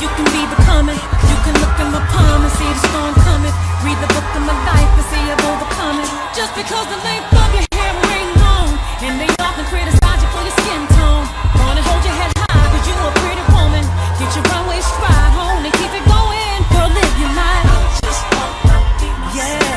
You can be becoming. You can look in my palm and see the storm coming. Read the book of my life and see I've overcome it. Just because the length of your hair ain't long, and they often criticize you for your skin tone. Wanna hold your head high, cause you a pretty woman. Get your runway stride home and keep it going. Girl, live your life. Just wanna be myself. Yeah.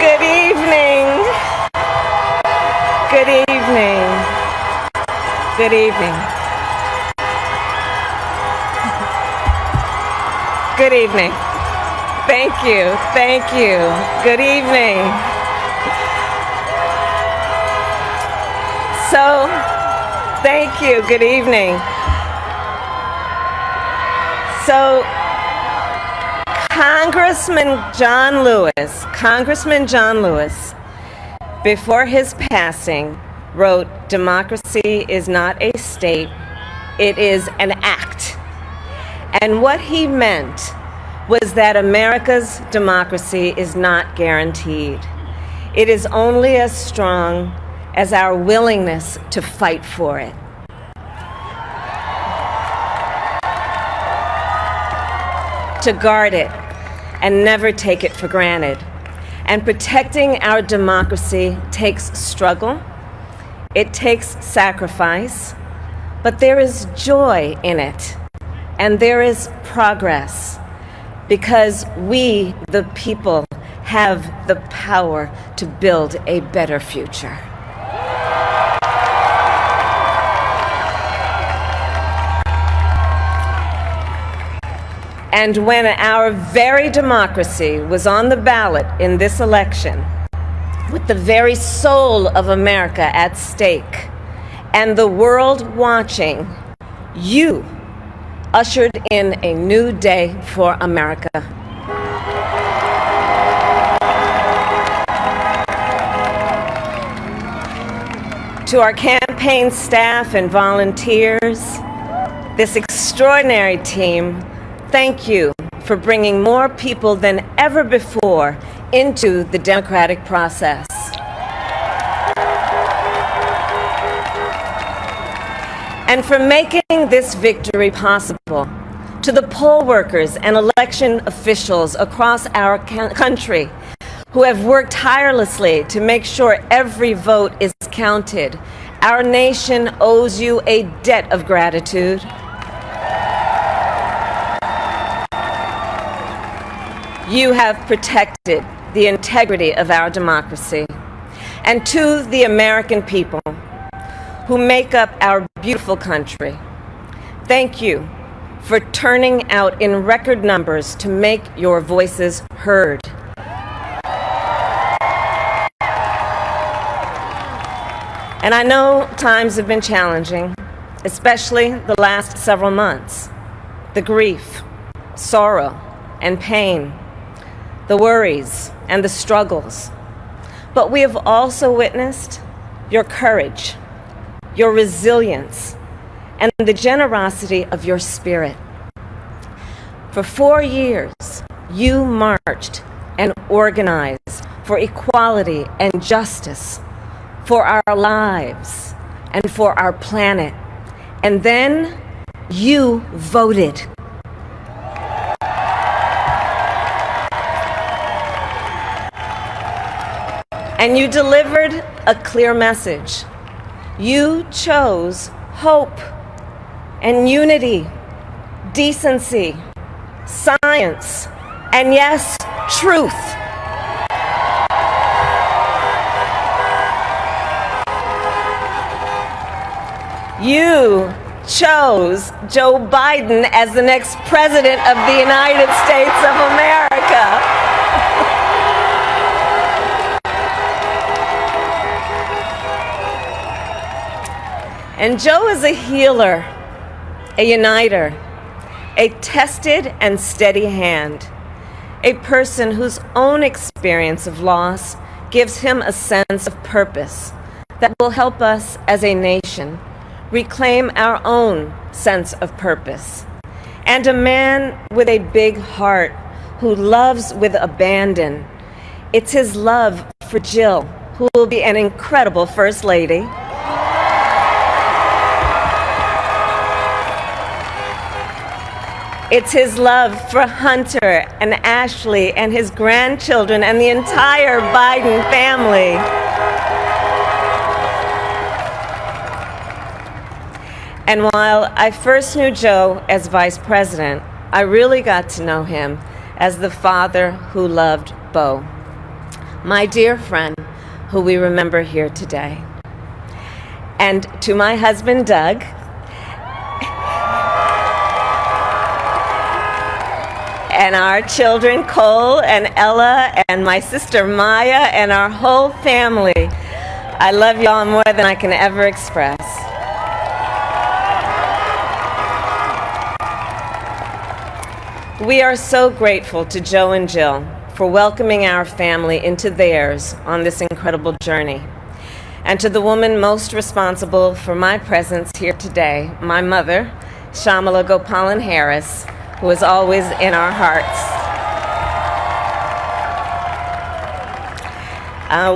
Good evening. Good evening. Good evening. Good evening. Thank you. Thank you. Good evening. So, thank you. Good evening. So, Congressman John Lewis, before his passing, wrote, "Democracy is not a state, it is an act." And what he meant was that America's democracy is not guaranteed. It is only as strong as our willingness to fight for it. To guard it and never take it for granted. And protecting our democracy takes struggle, it takes sacrifice, but there is joy in it, and there is progress, because we, the people, have the power to build a better future. And when our very democracy was on the ballot in this election, with the very soul of America at stake, and the world watching, you ushered in a new day for America. To our campaign staff and volunteers, this extraordinary team, thank you for bringing more people than ever before into the democratic process. And for making this victory possible. To the poll workers and election officials across our country who have worked tirelessly to make sure every vote is counted, our nation owes you a debt of gratitude. You have protected the integrity of our democracy. And to the American people who make up our beautiful country, thank you for turning out in record numbers to make your voices heard. And I know times have been challenging, especially the last several months. The grief, sorrow, and pain, the worries and the struggles. But we have also witnessed your courage, your resilience, and the generosity of your spirit. For 4 years, you marched and organized for equality and justice, for our lives and for our planet. And then you voted. And you delivered a clear message. You chose hope and unity, decency, science, and yes, truth. You chose Joe Biden as the next president of the United States of America. And Joe is a healer, a uniter, a tested and steady hand, a person whose own experience of loss gives him a sense of purpose that will help us as a nation reclaim our own sense of purpose. And a man with a big heart who loves with abandon. It's his love for Jill, who will be an incredible First Lady. It's his love for Hunter and Ashley and his grandchildren and the entire Biden family. And while I first knew Joe as vice president, I really got to know him as the father who loved Bo, my dear friend who we remember here today. And to my husband, Doug, and our children, Cole and Ella, and my sister Maya, and our whole family, I love y'all more than I can ever express. We are so grateful to Joe and Jill for welcoming our family into theirs on this incredible journey. And to the woman most responsible for my presence here today, my mother, Kamala Harris, who is always in our hearts.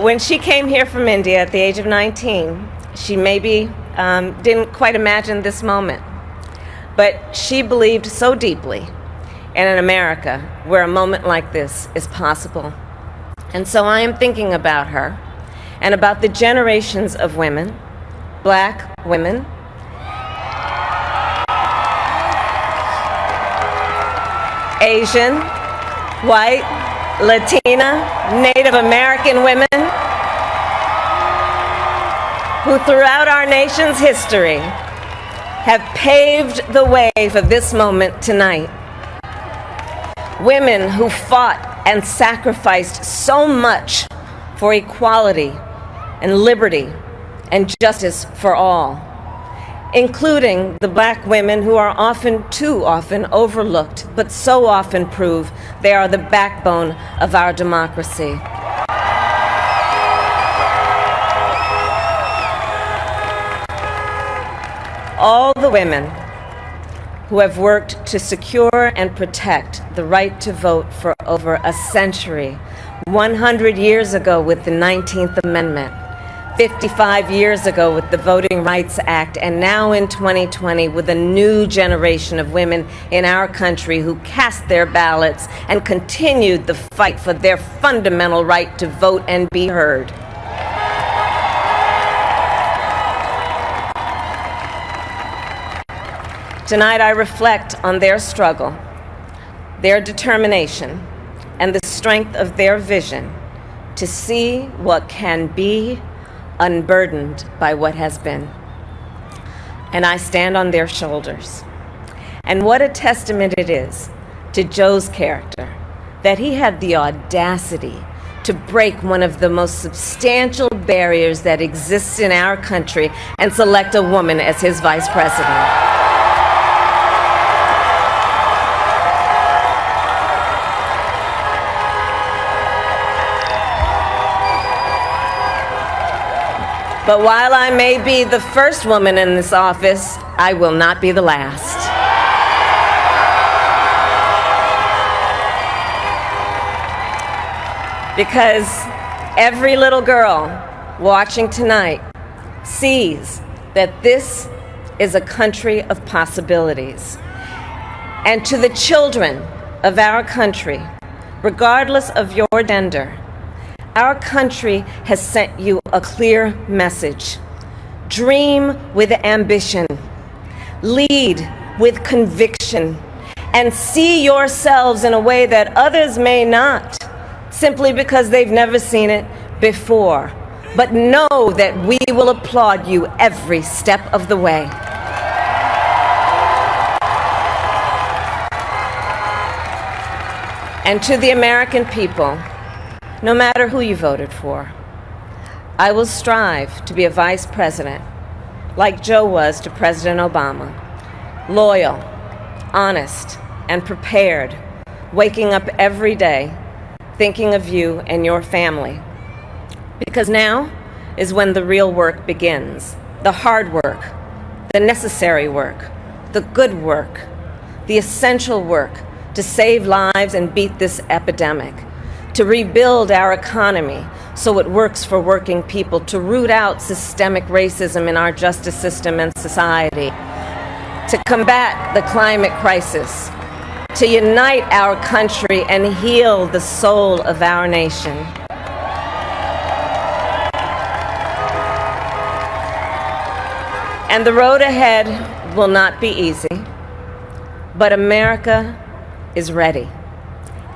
When she came here from India at the age of 19, she maybe didn't quite imagine this moment, but she believed so deeply in an America where a moment like this is possible. And so I am thinking about her and about the generations of women, Black women, Asian, white, Latina, Native American women who throughout our nation's history have paved the way for this moment tonight. Women who fought and sacrificed so much for equality and liberty and justice for all, including the Black women who are too often overlooked, but so often prove they are the backbone of our democracy. All the women who have worked to secure and protect the right to vote for over a century, 100 years ago with the 19th Amendment, 55 years ago with the Voting Rights Act, and now in 2020 with a new generation of women in our country who cast their ballots and continued the fight for their fundamental right to vote and be heard. Tonight I reflect on their struggle, their determination, and the strength of their vision to see what can be unburdened by what has been. And I stand on their shoulders. And what a testament it is to Joe's character that he had the audacity to break one of the most substantial barriers that exists in our country and select a woman as his vice president. But while I may be the first woman in this office, I will not be the last. Because every little girl watching tonight sees that this is a country of possibilities. And to the children of our country, regardless of your gender, our country has sent you a clear message. Dream with ambition, lead with conviction, and see yourselves in a way that others may not, simply because they've never seen it before. But know that we will applaud you every step of the way. And to the American people, no matter who you voted for, I will strive to be a vice president, like Joe was to President Obama, loyal, honest, and prepared, waking up every day thinking of you and your family. Because now is when the real work begins, the hard work, the necessary work, the good work, the essential work to save lives and beat this epidemic, to rebuild our economy so it works for working people, to root out systemic racism in our justice system and society, to combat the climate crisis, to unite our country and heal the soul of our nation. And the road ahead will not be easy, but America is ready,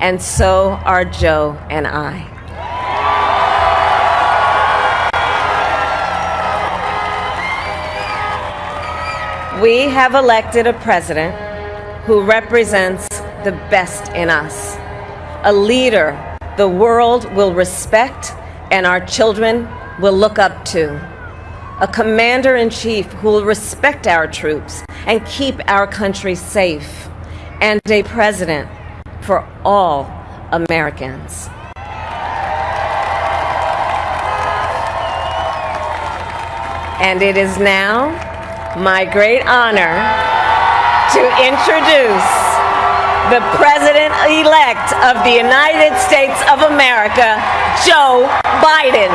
and so are Joe and I. We have elected a president who represents the best in us, a leader the world will respect and our children will look up to, a commander-in-chief who will respect our troops and keep our country safe, and a president for all Americans. And it is now my great honor to introduce the President-elect of the United States of America, Joe Biden.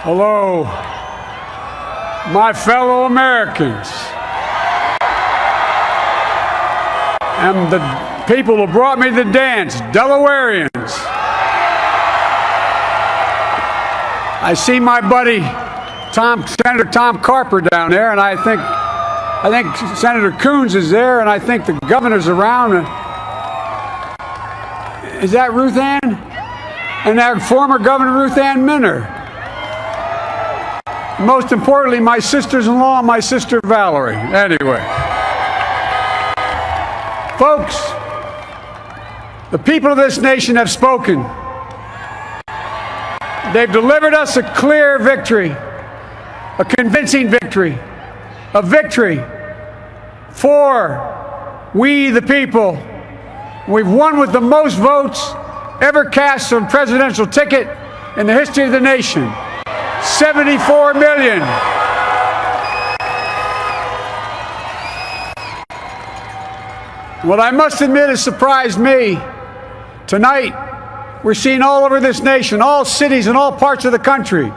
Hello, my fellow Americans, and the people who brought me the dance, Delawareans. I see my buddy Senator Tom Carper down there, and I think Senator Coons is there, and I think the governor's around. Is that Ruth Ann? And that former Governor Ruth Ann Minner. Most importantly, my sisters-in-law and my sister Valerie. Anyway. Folks, the people of this nation have spoken. They've delivered us a clear victory, a convincing victory, a victory for we the people. We've won with the most votes ever cast on a presidential ticket in the history of the nation. 74 million. What I must admit has surprised me. Tonight, we're seeing all over this nation, all cities and all parts of the country,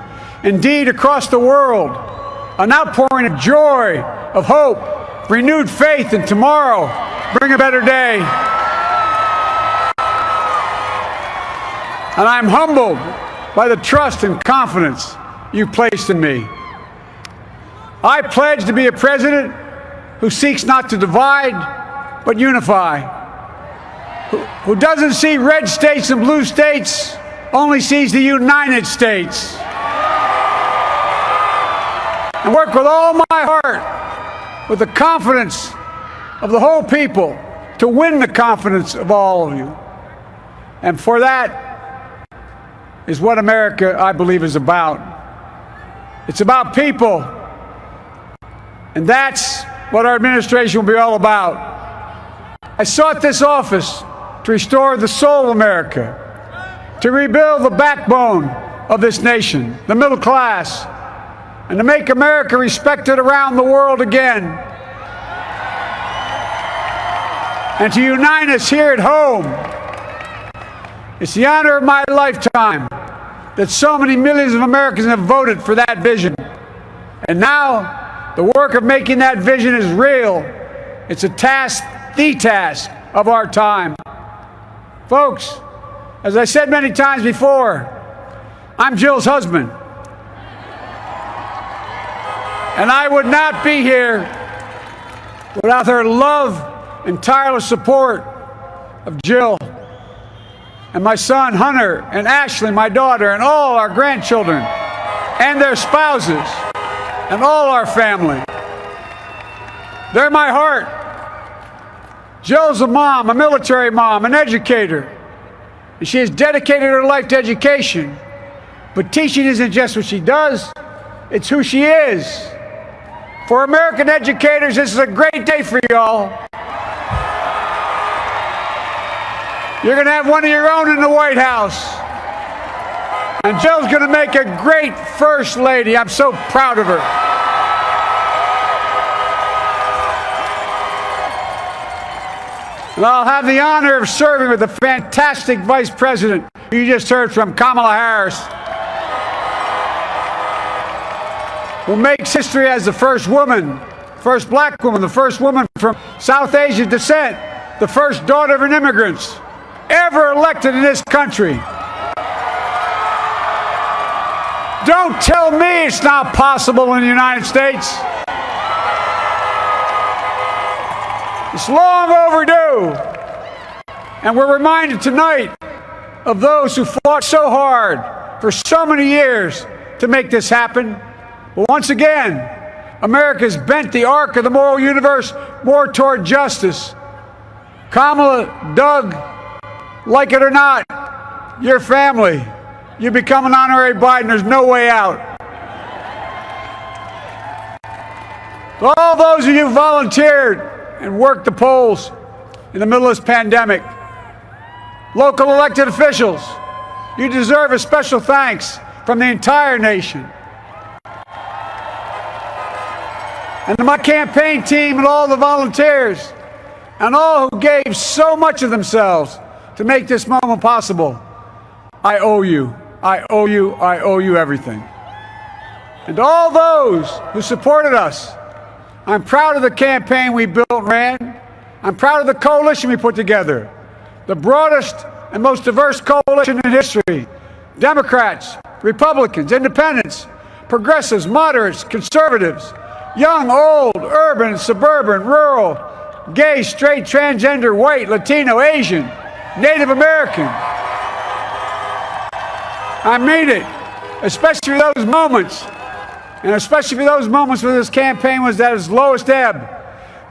indeed across the world, an outpouring of joy, of hope, renewed faith in tomorrow, bring a better day. And I'm humbled by the trust and confidence you placed in me. I pledge to be a president who seeks not to divide, but unify, who doesn't see red states and blue states, only sees the United States. And work with all my heart, with the confidence of the whole people, to win the confidence of all of you. And for that is what America, I believe, is about. It's about people, and that's what our administration will be all about. I sought this office to restore the soul of America, to rebuild the backbone of this nation, the middle class, and to make America respected around the world again, and to unite us here at home. It's the honor of my lifetime that so many millions of Americans have voted for that vision. And now, The work of making that vision is real. It's a task, the task of our time. Folks, as I said many times before, I'm Jill's husband. And I would not be here without her love and tireless support of Jill and my son Hunter and Ashley, my daughter, and all our grandchildren and their spouses and all our family. They're my heart. Jill's a mom, a military mom, an educator, and she has dedicated her life to education. But teaching isn't just what she does, it's who she is. For American educators, this is a great day for y'all. You're going to have one of your own in the White House. And Jill's going to make a great First Lady. I'm so proud of her. And I'll have the honor of serving with the fantastic Vice President who you just heard from, Kamala Harris, who makes history as the first woman, first black woman, the first woman from South Asian descent, the first daughter of an immigrant ever elected in this country. Don't tell me it's not possible in the United States. It's long overdue. And we're reminded tonight of those who fought so hard for so many years to make this happen. But once again, America's bent the arc of the moral universe more toward justice. Kamala, Doug, like it or not, your family, you become an honorary Biden, there's no way out. All those of you who volunteered and worked the polls in the middle of this pandemic, local elected officials, you deserve a special thanks from the entire nation. And to my campaign team and all the volunteers and all who gave so much of themselves to make this moment possible, I owe you. I owe you. I owe you everything. And to all those who supported us, I'm proud of the campaign we built and ran. I'm proud of the coalition we put together, the broadest and most diverse coalition in history. Democrats, Republicans, Independents, progressives, moderates, conservatives, young, old, urban, suburban, rural, gay, straight, transgender, white, Latino, Asian, Native American. I mean it, especially for those moments, and especially for those moments when this campaign was at its lowest ebb.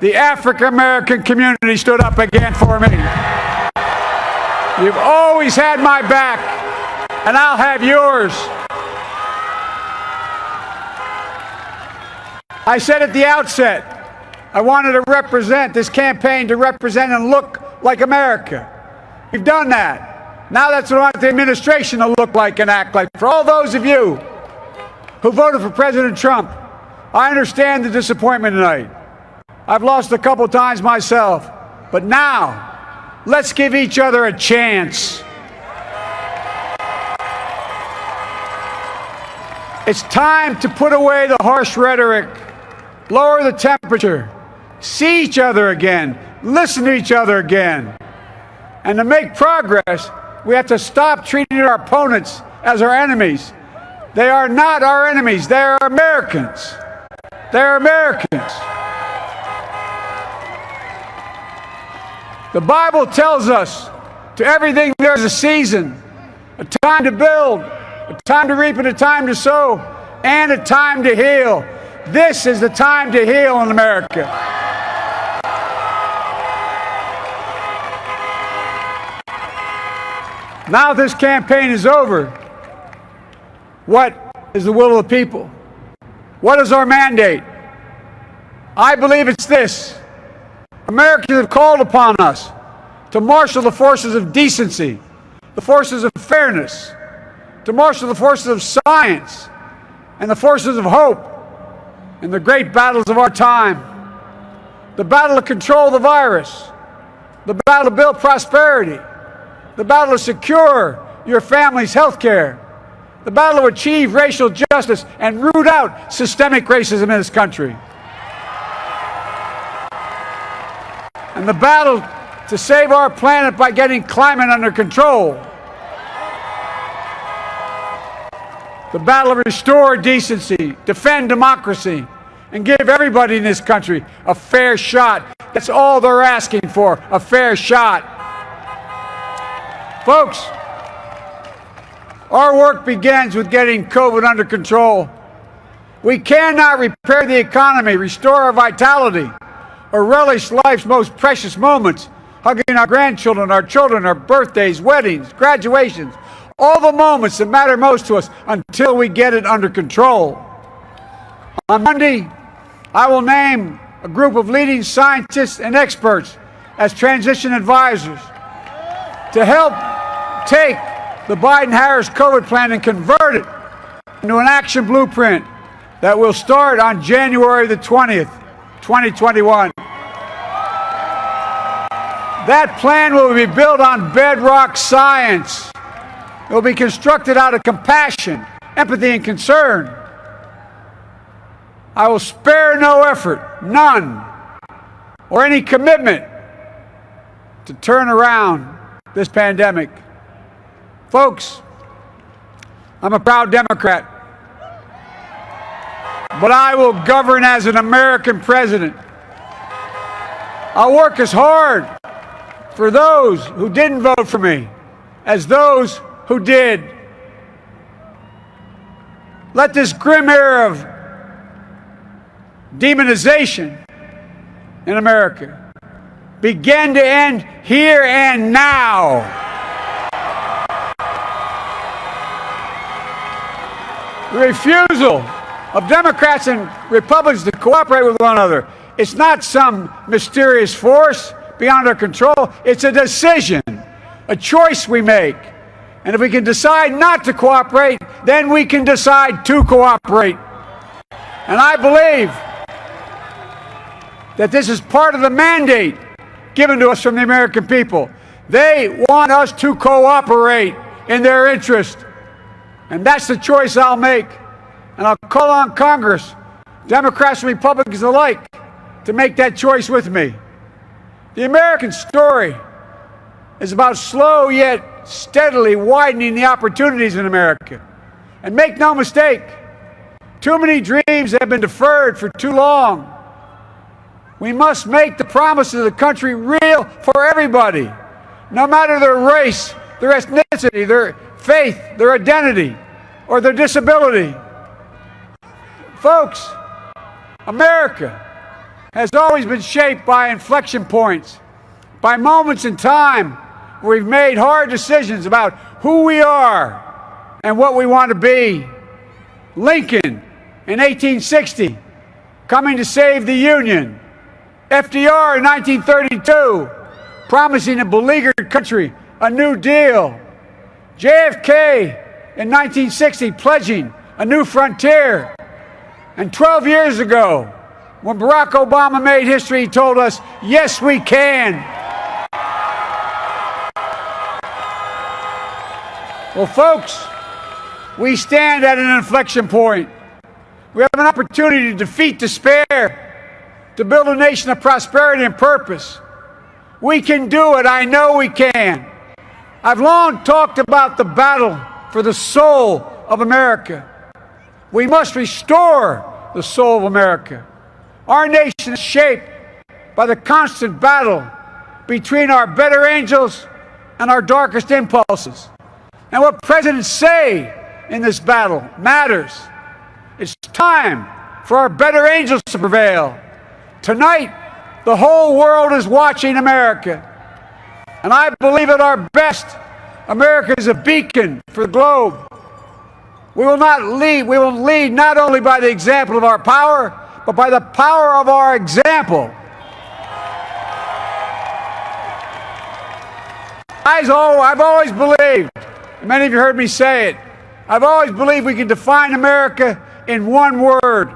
The African American community stood up again for me. You've always had my back, and I'll have yours. I said at the outset, I wanted to represent this campaign, to represent and look like America. We've done that. Now that's what I want the administration to look like and act like. For all those of you who voted for President Trump, I understand the disappointment tonight. I've lost a couple times myself. But now, let's give each other a chance. It's time to put away the harsh rhetoric, lower the temperature, see each other again, listen to each other again. And to make progress, we have to stop treating our opponents as our enemies. They are not our enemies. They are Americans. They're Americans. The Bible tells us to everything there's a season, a time to build, a time to reap and a time to sow, and a time to heal. This is the time to heal in America. Now this campaign is over. What is the will of the people? What is our mandate? I believe it's this. Americans have called upon us to marshal the forces of decency, the forces of fairness, to marshal the forces of science and the forces of hope in the great battles of our time. The battle to control the virus, the battle to build prosperity, the battle to secure your family's health care, the battle to achieve racial justice and root out systemic racism in this country. and the battle to save our planet by getting climate under control. The battle to restore decency, defend democracy, and give everybody in this country a fair shot. That's all they're asking for, a fair shot. Folks, our work begins with getting COVID under control. We cannot repair the economy, restore our vitality, or relish life's most precious moments, hugging our grandchildren, our children, our birthdays, weddings, graduations, all the moments that matter most to us until we get it under control. On Monday, I will name a group of leading scientists and experts as transition advisors to help take the Biden-Harris COVID plan and convert it into an action blueprint that will start on January the 20th, 2021. That plan will be built on bedrock science. It will be constructed out of compassion, empathy, and concern. I will spare no effort, none, or any commitment to turn around this pandemic. Folks, I'm a proud Democrat, but I will govern as an American president. I'll work as hard for those who didn't vote for me as those who did. Let this grim era of demonization in America begin to end here and now. The refusal of Democrats and Republicans to cooperate with one another, it's not some mysterious force beyond our control. It's a decision, a choice we make. And if we can decide not to cooperate, then we can decide to cooperate. And I believe that this is part of the mandate given to us from the American people. They want us to cooperate in their interest. And that's the choice I'll make. And I'll call on Congress, Democrats and Republicans alike, to make that choice with me. The American story is about slow yet steadily widening the opportunities in America. And make no mistake, too many dreams have been deferred for too long. We must make the promises of the country real for everybody, no matter their race, their ethnicity, their faith, their identity, or their disability. Folks, America has always been shaped by inflection points, by moments in time where we've made hard decisions about who we are and what we want to be. Lincoln in 1860, coming to save the Union. FDR in 1932, promising a beleaguered country a new deal. JFK in 1960, pledging a new frontier. And 12 years ago, when Barack Obama made history, he told us, yes, we can. Well, folks, we stand at an inflection point. We have an opportunity to defeat despair, to build a nation of prosperity and purpose. We can do it. I know we can. I've long talked about the battle for the soul of America. We must restore the soul of America. Our nation is shaped by the constant battle between our better angels and our darkest impulses. And what presidents say in this battle matters. It's time for our better angels to prevail. Tonight, the whole world is watching America. And I believe at our best, America is a beacon for the globe. We will lead not only by the example of our power, but by the power of our example. I've always believed, and many of you heard me say it, I've always believed we can define America in one word: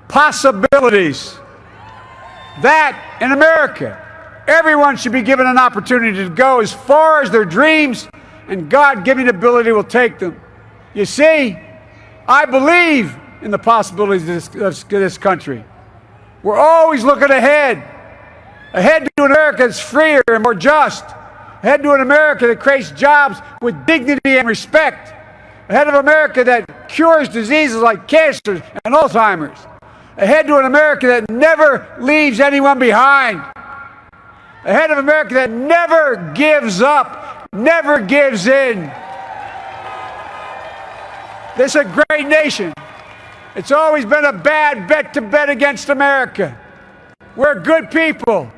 possibilities. That in America, everyone should be given an opportunity to go as far as their dreams and God-given ability will take them. You see, I believe in the possibilities of this country. We're always looking ahead. Ahead to an America that's freer and more just. Ahead to an America that creates jobs with dignity and respect. Ahead of America that cures diseases like cancer and Alzheimer's. Ahead to an America that never leaves anyone behind. Ahead of America that never gives up, never gives in. This is a great nation. It's always been a bad bet to bet against America. We're good people.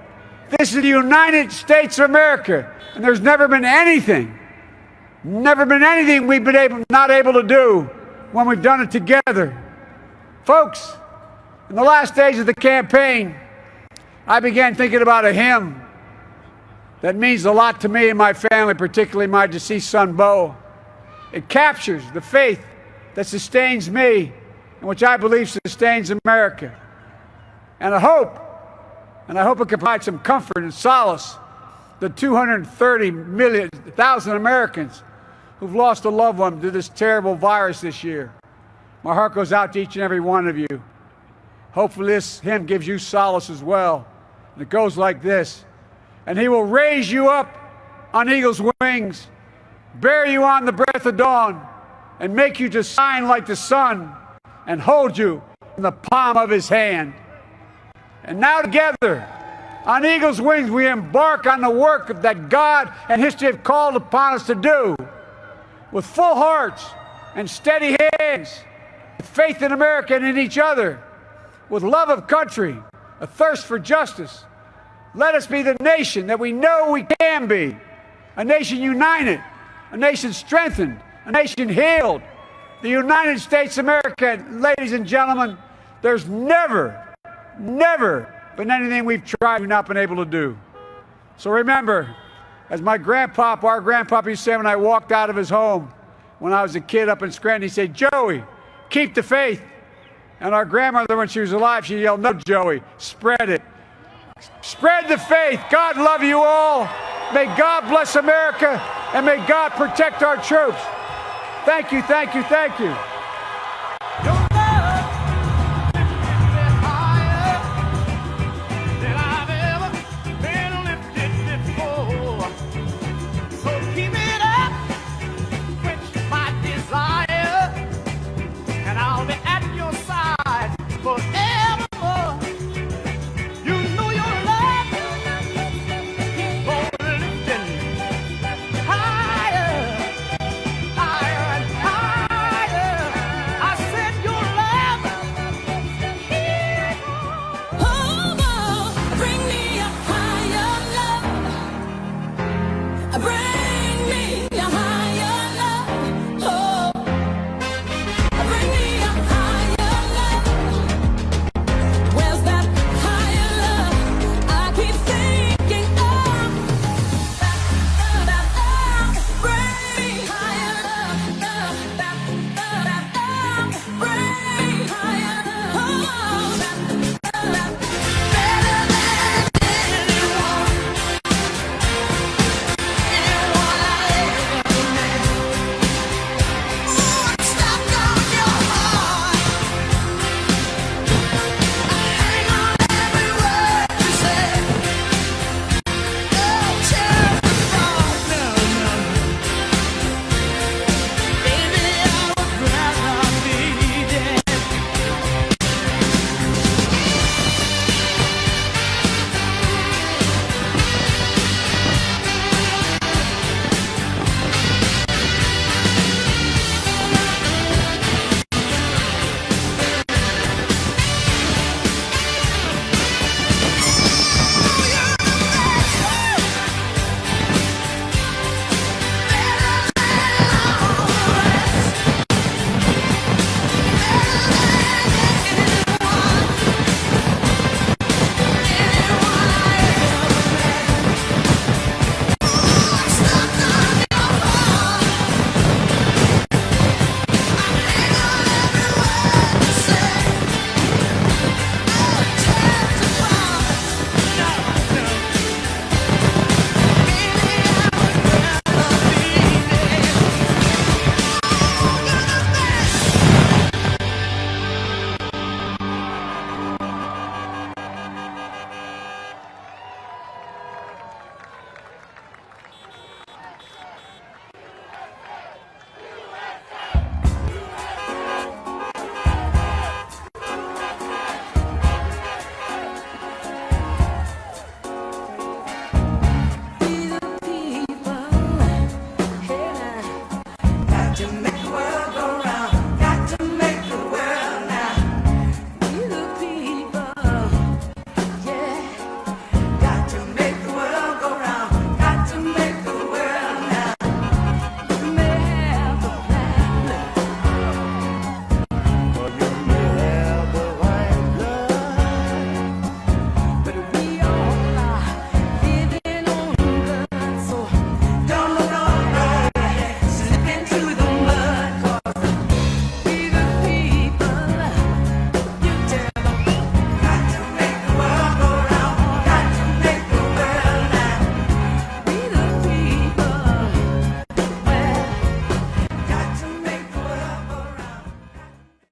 This is the United States of America, and there's never been anything we've been not able to do when we've done it together. Folks, in the last days of the campaign, I began thinking about a hymn that means a lot to me and my family, particularly my deceased son, Bo. It captures the faith that sustains me and which I believe sustains America. And I hope it can provide some comfort and solace to 230,000 Americans who've lost a loved one to this terrible virus this year. My heart goes out to each and every one of you. Hopefully this hymn gives you solace as well. And it goes like this. And he will raise you up on eagle's wings, bear you on the breath of dawn, and make you to shine like the sun, and hold you in the palm of his hand. And now together, on eagle's wings, we embark on the work that God and history have called upon us to do, with full hearts and steady hands, with faith in America and in each other, with love of country, a thirst for justice. Let us be the nation that we know we can be, a nation united, a nation strengthened, a nation healed. The United States of America, ladies and gentlemen, there's never been anything we've tried we've not been able to do. So remember, as our grandpapa used to say when I walked out of his home when I was a kid up in Scranton, he said, "Joey, keep the faith." And our grandmother, when she was alive, she yelled, "No, Joey, spread it. Spread the faith." God love you all. May God bless America, and may God protect our troops. Thank you, thank you, thank you.